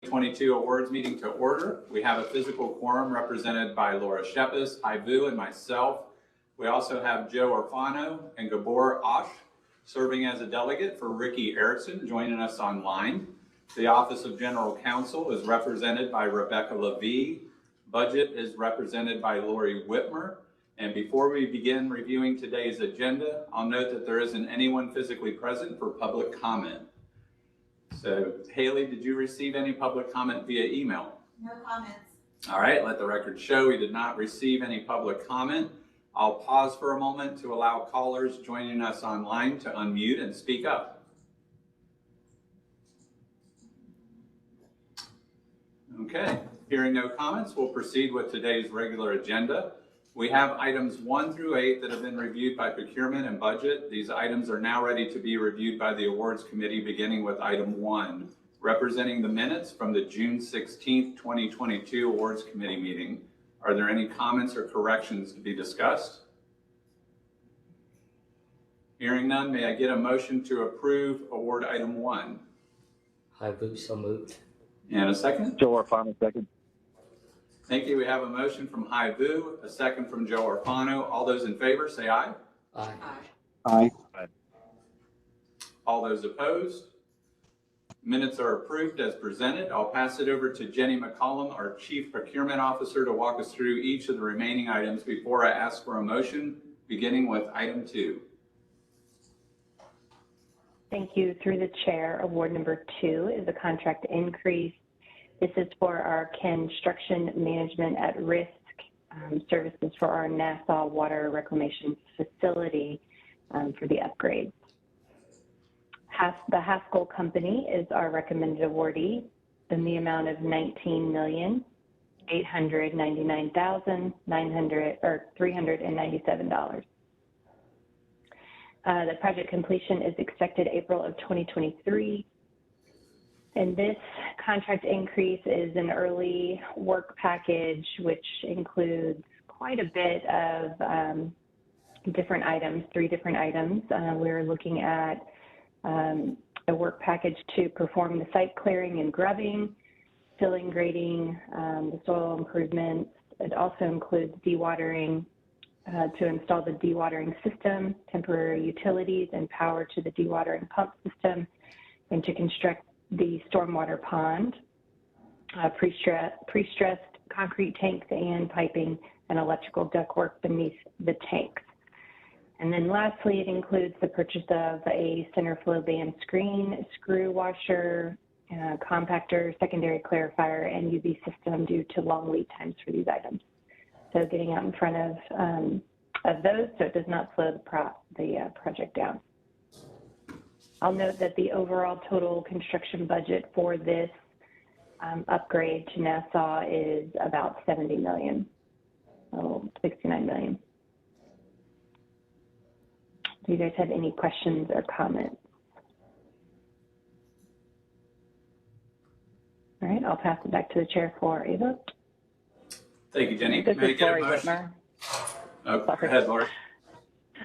2022 awards meeting to order. We have a physical quorum represented by Laura Shepis, Haivu, and myself. We also have Joe Orfano and Gabor Osh serving as a delegate for Ricky Erickson joining us online. The Office of General Counsel is represented by Rebecca Levy. Budget is represented by Lori Whitmer. And before we begin reviewing today's agenda, I'll note that there isn't anyone physically present for public comment. So, Haley, did you receive any public comment via email? No comments. All right, let the record show we did not receive any public comment. I'll pause for a moment to allow callers joining us online to unmute and speak up. Okay, hearing no comments, we'll proceed with today's regular agenda. We have items 1 through 8 that have been reviewed by Procurement and Budget. These items are now ready to be reviewed by the Awards Committee, beginning with item 1, representing the minutes from the June 16th, 2022 Awards Committee meeting. Are there any comments or corrections to be discussed? Hearing none, may I get a motion to approve award item 1? Haivu, so moved. And a second? Joe Orfano, second. Thank you. We have a motion from Haivu, a second from Joe Orfano. All those in favor say aye. Aye. Aye. All those opposed? Minutes are approved as presented. I'll pass it over to Jenny McCollum, our Chief Procurement Officer, to walk us through each of the remaining items before I ask for a motion, beginning with item 2. Thank you. Through the chair, award number 2 is a contract increase. This is for our construction management at risk services for our Nassau Water Reclamation Facility for the upgrades. The Haskell Company is our recommended awardee in the amount of $19,899,397. The project completion is expected April of 2023. And this contract increase is an early work package, which includes quite a bit of different items, 3 different items. We're looking at a work package to perform the site clearing and grubbing, filling, grading, the soil improvements. It also includes dewatering, to install the dewatering system, temporary utilities, and power to the dewatering pump system, and to construct the stormwater pond, pre-stressed concrete tanks and piping and electrical ductwork beneath the tanks. And then lastly, it includes the purchase of a center flow band screen, screw washer, compactor, secondary clarifier, and UV system due to long lead times for these items. So getting out in front of those so it does not slow the project down. I'll note that the overall total construction budget for this upgrade to Nassau is about $70 million, $69 million. Do you guys have any questions or comments? All right, I'll pass it back to the chair for a vote. Thank you, Jenny. This is Lori Whitmer. Oh, go ahead, Lori.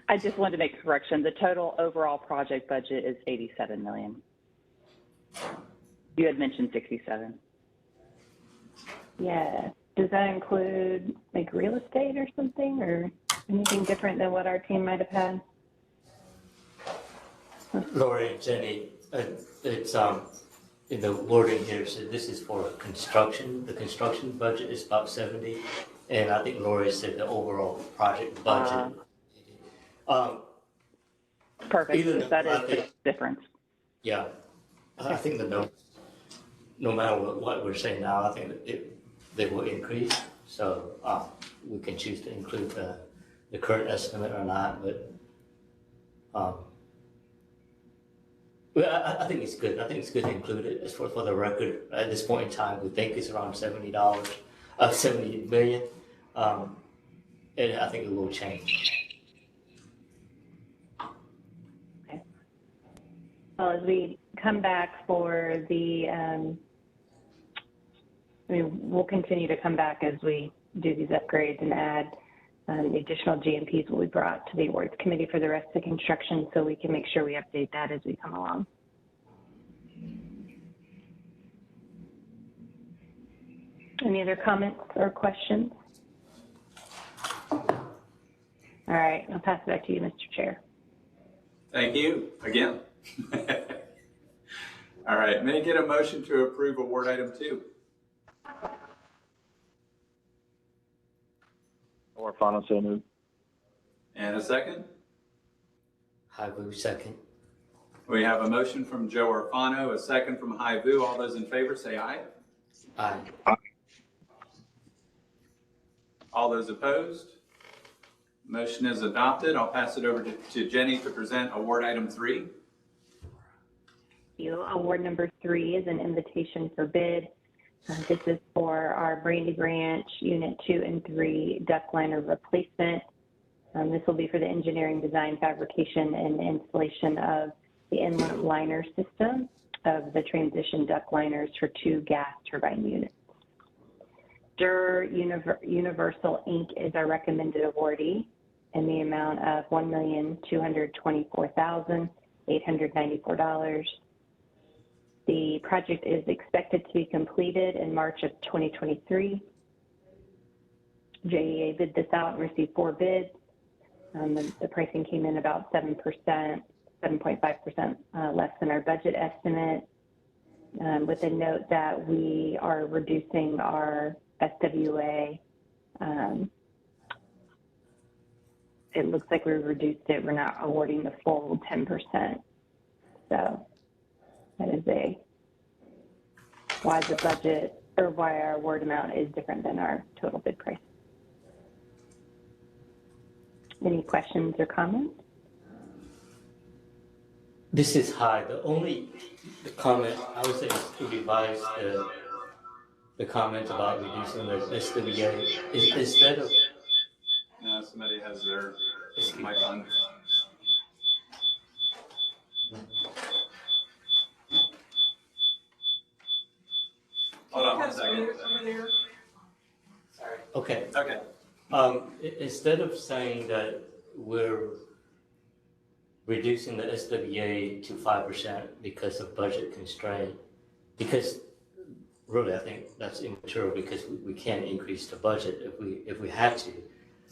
I just wanted to make a correction. The total overall project budget is $87 million. You had mentioned 67. Yeah. Does that include like real estate or something, or anything different than what our team might have had? Lori and Jenny, it's in the wording here, so this is for construction. The construction budget is about 70, and I think Lori said the overall project budget. Perfect. That is the difference. Yeah, I think no matter what we're saying now, I think they will increase. So we can choose to include the current estimate or not, but I think it's good. I think it's good to include it. As for the record, at this point in time, we think it's around $70 million, and I think it will change. Okay. Well, as we come back for the, we'll continue to come back as we do these upgrades and add the additional GMPs will be brought to the awards committee for the rest of the construction, so we can make sure we update that as we come along. Any other comments or questions? All right, I'll pass it back to you, Mr. Chair. Thank you again. All right, may I get a motion to approve award item 2? Or final so moved. And a second? Haibu, second. We have a motion from Joe Orfano, a second from Haibu. All those in favor say aye. Aye. All those opposed? Motion is adopted. I'll pass it over to Jenny to present award item 3. Award number 3 is an invitation for bid. This is for our Brandy Branch Unit 2 and 3 duct liner replacement. This will be for the engineering, design, fabrication, and installation of the inlet liner system of the transition duct liners for 2 gas turbine units. Universal Inc. is our recommended awardee in the amount of $1,224,894. The project is expected to be completed in March of 2023. JEA bid this out and received 4 bids. The pricing came in about 7.5% less than our budget estimate, with a note that we are reducing our SWA. It looks like we reduced it. We're not awarding the full 10%. So that is why the budget, or why our award amount is different than our total bid price. Any questions or comments? This is high. The comment I would say is to revise the comment about reducing the SWA is instead of. No, somebody has their mic on. Hold on 1 second. Okay. Okay. Instead of saying that we're reducing the SWA to 5% because of budget constraint, because really I think that's immature because we can't increase the budget if we had to.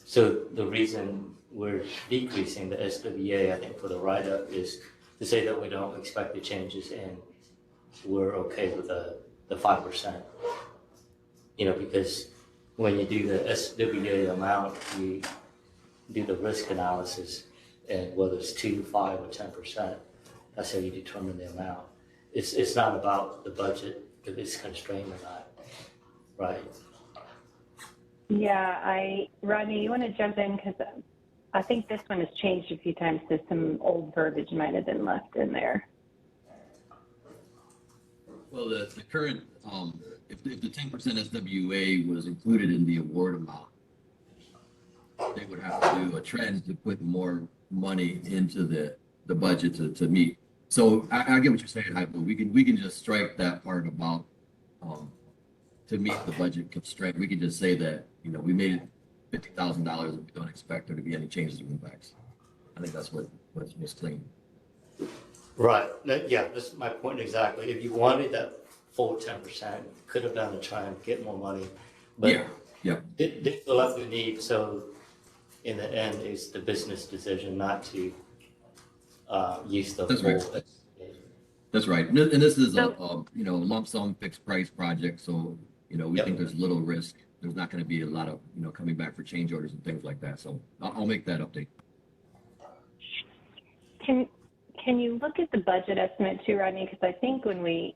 So the reason we're decreasing the SWA, I think, for the write-up is to say that we don't expect the changes and we're okay with the 5%. Because when you do the SWA amount, you do the risk analysis, and whether it's 2, 5, or 10%, that's how you determine the amount. It's not about the budget if it's constrained or not, right? Yeah, Rodney, you want to jump in because I think this one has changed a few times, so some old verbiage might have been left in there. Well, the current, if the 10% SWA was included in the award amount, they would have to do a trend to put more money into the budget to meet. So I get what you're saying, Hypo. We can just strike that part about to meet the budget constraint. We can just say that we made it $50,000 and we don't expect there to be any changes or impacts. I think that's what was clean. Right. Yeah, that's my point exactly. If you wanted that full 10%, could have done to try and get more money, but yeah, they feel like the need. So in the end, it's the business decision not to use the That's full. Right. That's right. And this is a lump sum fixed price project, so we think there's little risk. There's not going to be a lot of coming back for change orders and things like that. So I'll make that update. Can you look at the budget estimate too, Rodney? Because I think when we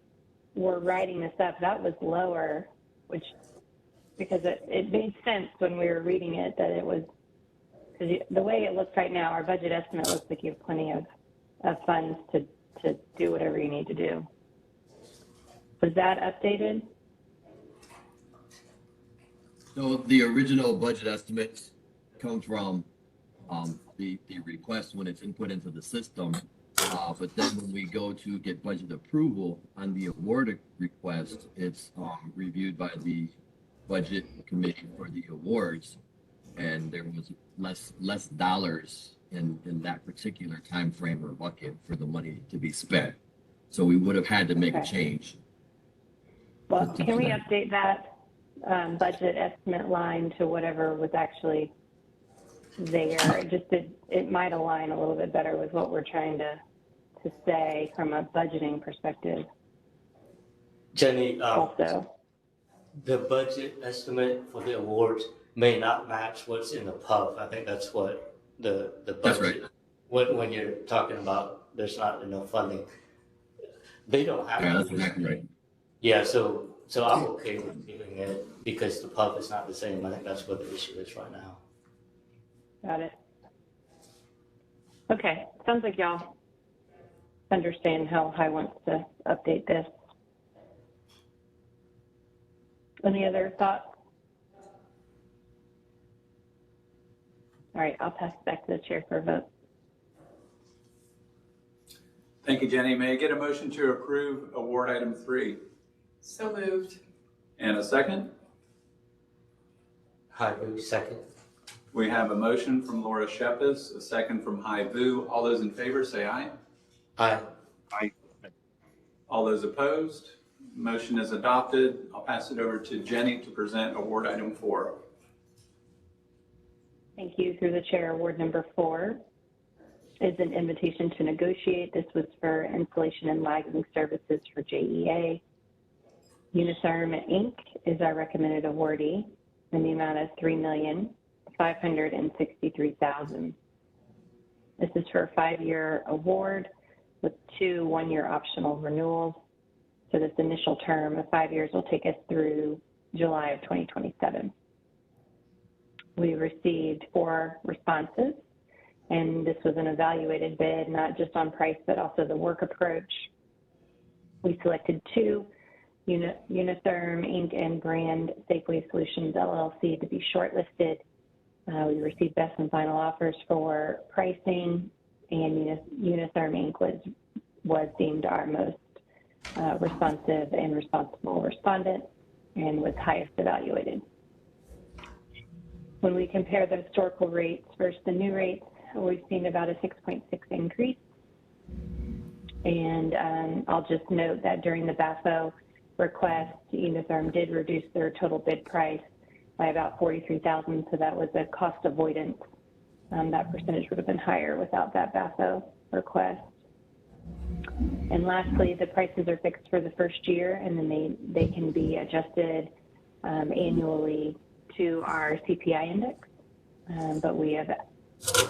were writing this up, that was lower, because it made sense when we were reading it that it was, because the way it looks right now, our budget estimate looks like you have plenty of funds to do whatever you need to do. Was that updated? So the original budget estimates come from the request when it's input into the system. But then when we go to get budget approval on the award request, it's reviewed by the budget committee for the awards, and there was less dollars in that particular time frame or bucket for the money to be spent. So we would have had to make a change. Well, can we update that budget estimate line to whatever was actually there. It might align a little bit better with what we're trying to say from a budgeting perspective Jenny, also. the budget estimate for the awards may not match what's in the PUF. I think that's what the budget. That's right. When you're talking about there's not enough funding, they don't have. Yeah, that's exactly right. Yeah, so I'm okay with doing it because the PUF is not the same. I think that's what the issue is right now. Got it. Okay, sounds like y'all understand how High wants to update this. Any other thoughts? All right, I'll pass it back to the chair for a vote. Thank you, Jenny. May I get a motion to approve award item 3? So moved. And a second? Hi, Boo, second. We have a motion from Laura Shepis, a second from Hai Vu. All those in favor say aye. Aye. All those opposed? Motion is adopted. I'll pass it over to Jenny to present award item 4. Thank you. Through the chair, award number 4 is an invitation to negotiate. This was for installation and lighting services for JEA. Unitherm Inc. is our recommended awardee in the amount of $3,563,000. This is for a 5-year award with 2 one-year optional renewals. So this initial term of 5 years will take us through July of 2027. We received 4 responses, and this was an evaluated bid, not just on price, but also the work approach. We selected 2, Unitherm Inc. and Brand Safeway Solutions LLC to be shortlisted. We received best and final offers for pricing, and Unitherm Inc. was deemed our most responsive and responsible respondent and was highest evaluated. When we compare the historical rates versus the new rates, we've seen about a 6.6 increase. And I'll just note that during the BAFO request, Unitherm did reduce their total bid price by about $43,000, so that was a cost avoidance. That percentage would have been higher without that BAFO request. And lastly, the prices are fixed for the first year, and then they can be adjusted annually to our CPI index, but we have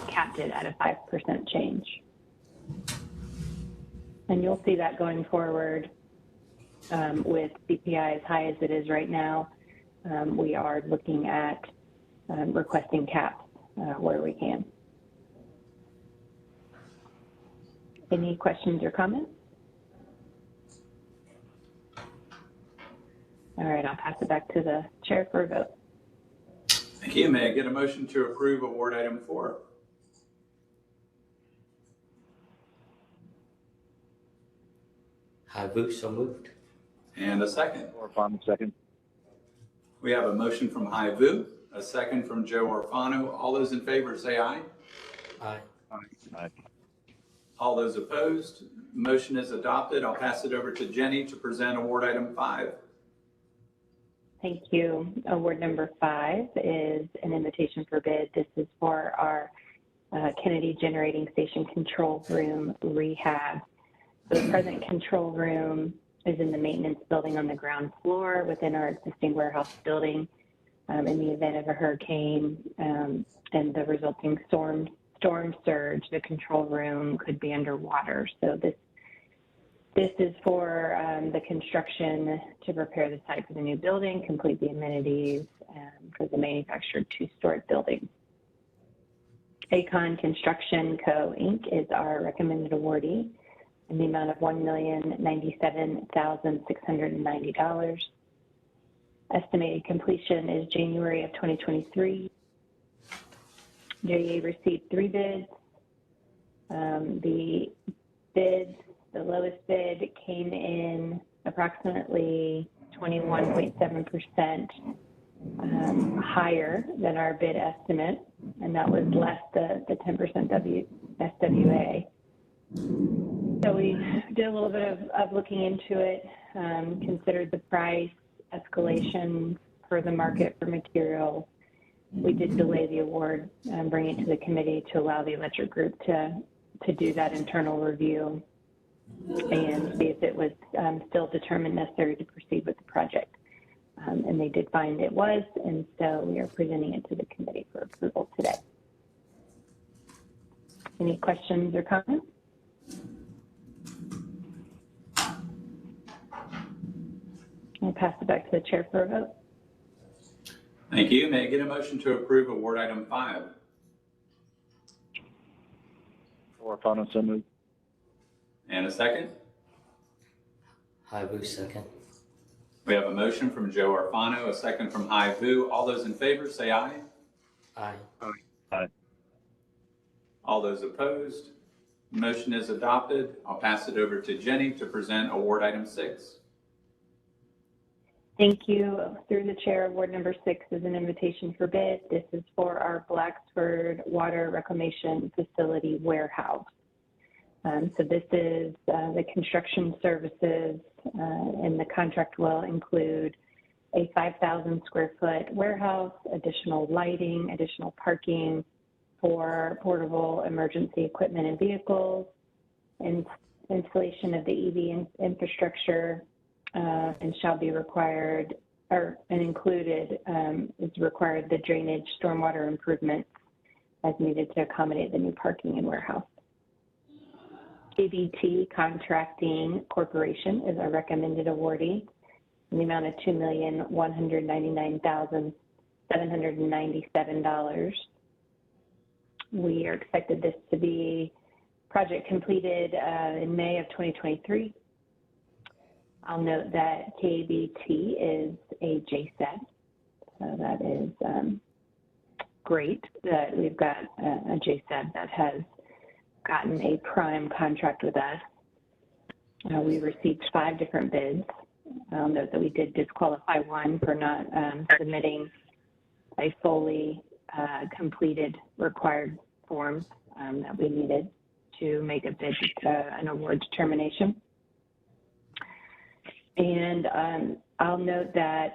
capped it at a 5% change. And you'll see that going forward with CPI as high as it is right now. We are looking at requesting caps where we can. Any questions or comments? All right, I'll pass it back to the chair for a vote. Thank you. May I get a motion to approve award item 4? Hi, Boo, so moved. And a second? Orfano, second. We have a motion from Hai Vu, a second from Joe Orfano. All those in favor say aye. Aye. Aye. All those opposed? Motion is adopted. I'll pass it over to Jenny to present award item 5. Thank you. Award number 5 is an invitation for bid. This is for our Kennedy Generating Station Control Room rehab. So the present control room is in the maintenance building on the ground floor within our existing warehouse building. In the event of a hurricane and the resulting storm surge, the control room could be underwater. So this is for the construction to prepare the site for the new building, complete the amenities for the manufactured 2-story building. Acon Construction Co. Inc. is our recommended awardee in the amount of $1,097,690. Estimated completion is January of 2023. JEA received 3 bids. The lowest bid came in approximately 21.7% higher than our bid estimate, and that was less the 10% SWA. So we did a little bit of looking into it, considered the price escalation per the market for materials. We did delay the award and bring it to the committee to allow the electric group to do that internal review and see if it was still determined necessary to proceed with the project. And they did find it was, and so we are presenting it to the committee for approval today. Any questions or comments? I'll pass it back to the chair for a vote. Thank you. May I get a motion to approve award item 5? Orfano, so moved. And a second? Hi, Bruce, second. We have a motion from Joe Orfano, a second from Hai Vu. All those in favor say aye. Aye. Aye. All those opposed? Motion is adopted. I'll pass it over to Jenny to present award item 6. Thank you. Through the chair, award number 6 is an invitation for bid. This is for our Blacksford Water Reclamation Facility warehouse. So this is the construction services, and the contract will include a 5,000 square foot warehouse, additional lighting, additional parking for portable emergency equipment and vehicles, and installation of the EV infrastructure, and shall be required, and included is required the drainage stormwater improvements as needed to accommodate the new parking and warehouse. Abt Contracting Corporation is our recommended awardee in the amount of $2,199,797. We are expected this to be project completed in May of 2023. I'll note that KBT is a JSED, so that is great that we've got a JSED that has gotten a prime contract with us. We received 5 different bids. I'll note that we did disqualify one for not submitting a fully completed required form that we needed to make a bid, an award determination. And I'll note that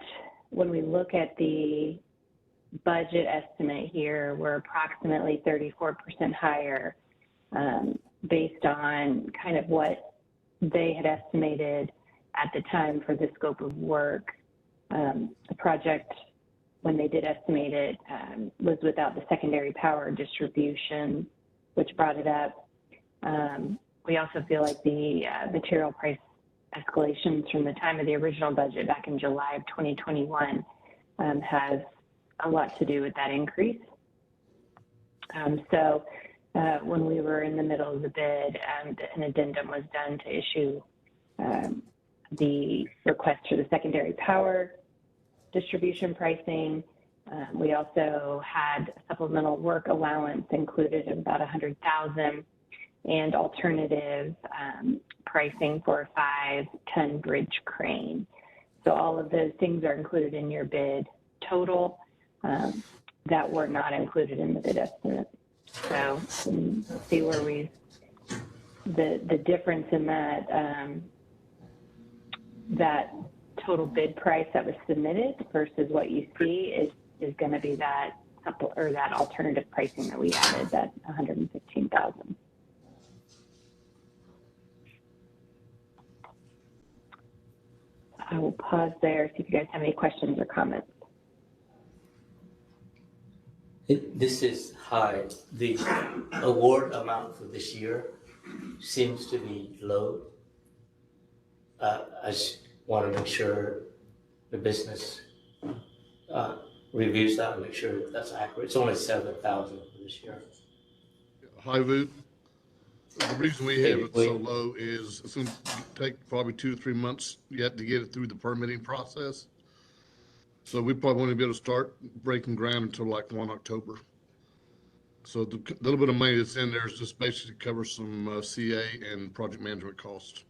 when we look at the budget estimate here, we're approximately 34% higher based on kind of what they had estimated at the time for the scope of work. The project, when they did estimate it, was without the secondary power distribution, which brought it up. We also feel like the material price escalations from the time of the original budget back in July of 2021 has a lot to do with that increase. So when we were in the middle of the bid, an addendum was done to issue the request for the secondary power distribution pricing. We also had supplemental work allowance included of about $100,000 and alternative pricing for a 5-ton bridge crane. So all of those things are included in your bid total that were not included in the bid estimate. So see where the difference in that that total bid price that was submitted versus what you see is going to be that alternative pricing that we added, that $115,000. I will pause there, see if you guys have any questions or comments. This is high. The award amount for this year seems to be low. I just want to make sure the business reviews that and make sure that's accurate. It's only $7,000 for this year. Hi, Voot. The reason we have it so low is it's going to take probably 2 to 3 months yet to get it through the permitting process. So we probably won't be able to start breaking ground until like 1 October. So the little bit of money that's in there is just basically to cover some CA and project management costs.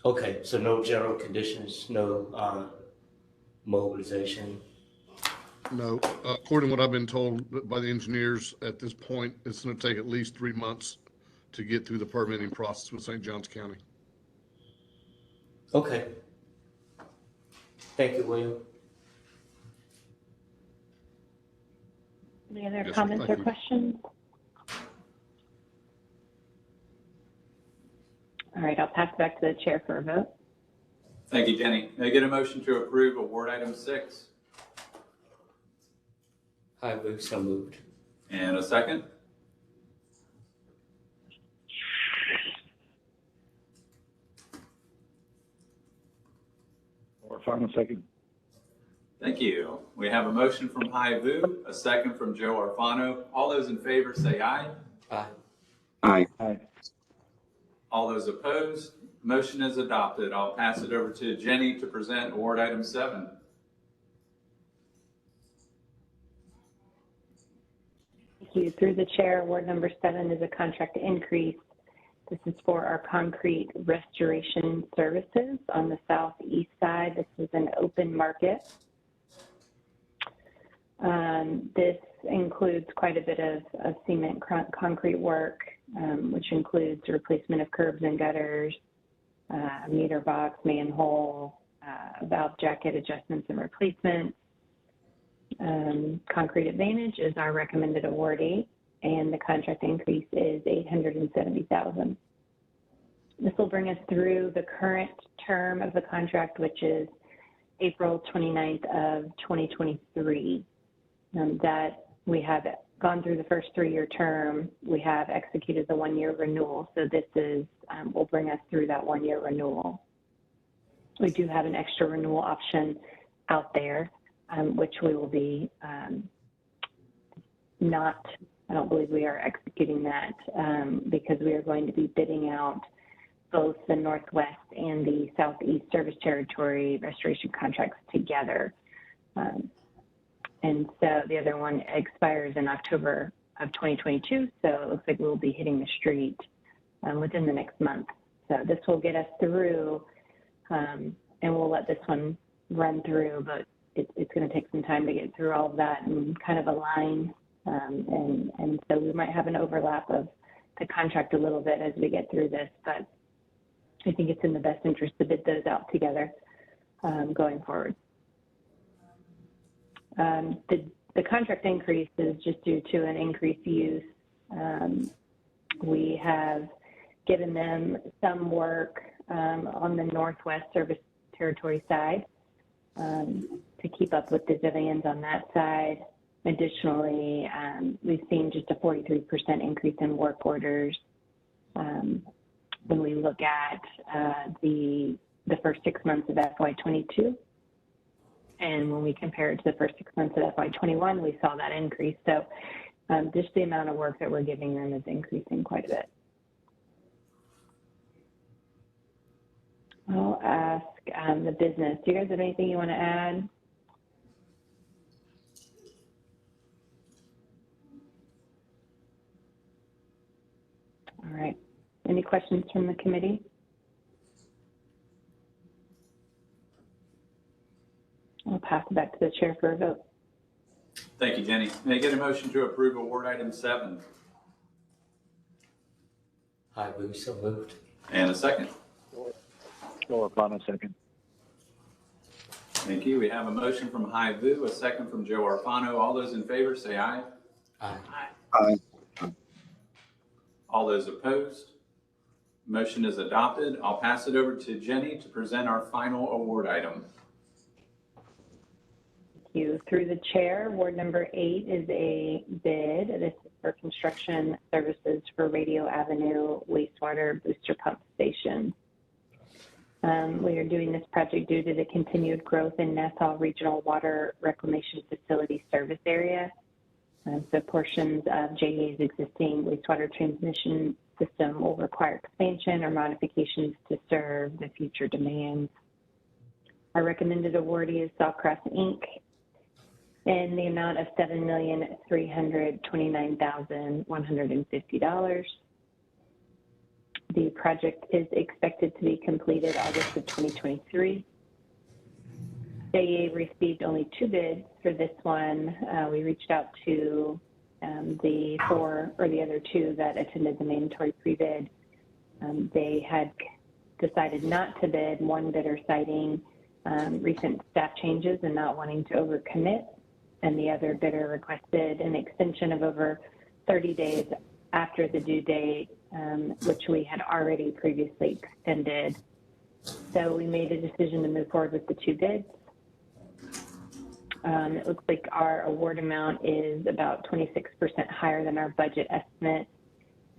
Okay, so no general conditions, no mobilization. No, according to what I've been told by the engineers at this point, it's going to take at least 3 months to get through the permitting process with St. Johns County. Okay. Thank you, William. Any other Yes, sir. comments or Thank you. questions? All right, I'll pass it back to the chair for a vote. Thank you, Jenny. May I get a motion to approve award item 6? High move, so moved. And a second? Or final second. Thank you. We have a motion from Hai Vu, a second from Joe Arfano. All those in favor say aye. Aye. Aye. Aye. All those opposed, motion is adopted. I'll pass it over to Jenny to present award item 7. Thank you. Through the chair, award number 7 is a contract increase. This is for our concrete restoration services on the southeast side. This is an open market. This includes quite a bit of cement concrete work, which includes replacement of curbs and gutters, meter box, manhole, valve jacket adjustments and replacements. Concrete Advantage is our recommended awardee, and the contract increase is $870,000. This will bring us through the current term of the contract, which is April 29th of 2023. That we have gone through the first 3-year term. We have executed the 1-year renewal, so this is will bring us through that 1-year renewal. We do have an extra renewal option out there, which we will be not, I don't believe we are executing that because we are going to be bidding out both the Northwest and the Southeast Service Territory restoration contracts together. And so the other one expires in October of 2022, so it looks like we'll be hitting the street within the next month. So this will get us through, and we'll let this one run through, but it's going to take some time to get through all of that and kind of align. And so we might have an overlap of the contract a little bit as we get through this, but I think it's in the best interest to bid those out together going forward. The contract increase is just due to an increased use. We have given them some work on the Northwest Service Territory side to keep up with the demands on that side. Additionally, we've seen just a 43% increase in work orders. When we look at the first 6 months of FY22, and when we compare it to the first 6 months of FY21, we saw that increase. So just the amount of work that we're giving them is increasing quite a bit. I'll ask the business. Do you guys have anything you want to add? All right. Any questions from the committee? I'll pass it back to the chair for a vote. Thank you, Jenny. May I get a motion to approve award item 7? High move, so moved. And a second? Or final second. Thank you. We have a motion from Hai Vu, a second from Joe Arfano. All those in favor say aye. Aye. Aye. All those opposed? Motion is adopted. I'll pass it over to Jenny to present our final award item. Thank you. Through the chair, award number 8 is a bid. This is for construction services for Radio Avenue wastewater booster pump station. We are doing this project due to the continued growth in Nassau Regional Water Reclamation Facility service area. So portions of JEA's existing wastewater transmission system will require expansion or modifications to serve the future demands. Our recommended awardee is Sawcross Inc. in the amount of $7,329,150. The project is expected to be completed August of 2023. JEA received only 2 bids for this one. We reached out to the 4 or the other 2 that attended the mandatory pre-bid. They had decided not to bid, one bidder citing recent staff changes and not wanting to overcommit. And the other bidder requested an extension of over 30 days after the due date, which we had already previously extended. So we made a decision to move forward with the two bids. It looks like our award amount is about 26% higher than our budget estimate,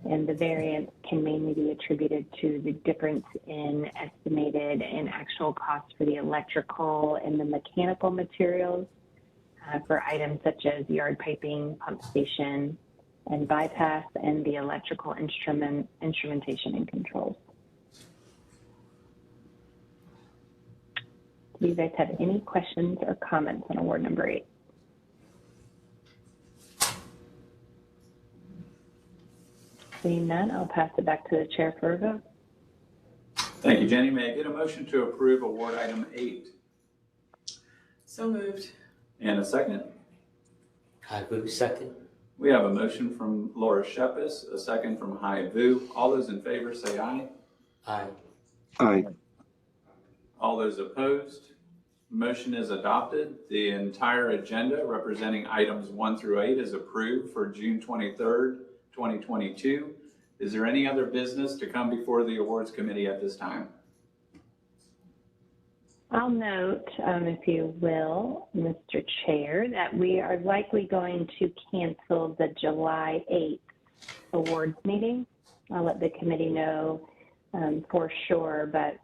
and the variance can mainly be attributed to the difference in estimated and actual costs for the electrical and the mechanical materials for items such as yard piping, pump station, and bypass, and the electrical instrumentation and controls. Do you guys have any questions or comments on award number 8? Seeing none, I'll pass it back to the chair for a vote. Thank you, Jenny. May I get a motion to approve award item 8? So moved. And a second? Hai Vu, second. We have a motion from Laura Shepis, a second from Hai Vu. All those in favor say aye. Aye. Aye. All those opposed? Motion is adopted. The entire agenda representing items 1 through 8 is approved for June 23rd, 2022. Is there any other business to come before the awards committee at this time? I'll note, if you will, Mr. Chair, that we are likely going to cancel the July 8th awards meeting. I'll let the committee know for sure, but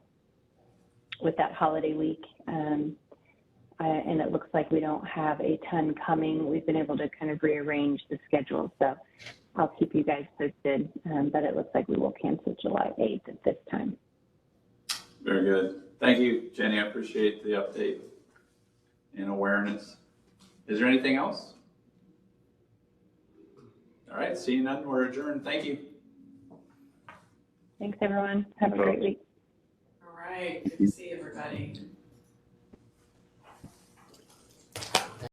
with that holiday week, and it looks like we don't have a ton coming, we've been able to kind of rearrange the schedule. So I'll keep you guys posted, but it looks like we will cancel July 8th at this time. Very good. Thank you, Jenny. I appreciate the update and awareness. Is there anything else? All right, seeing none, we're adjourned. Thank you. Thanks, everyone. Have a great week. All right. Good to see everybody.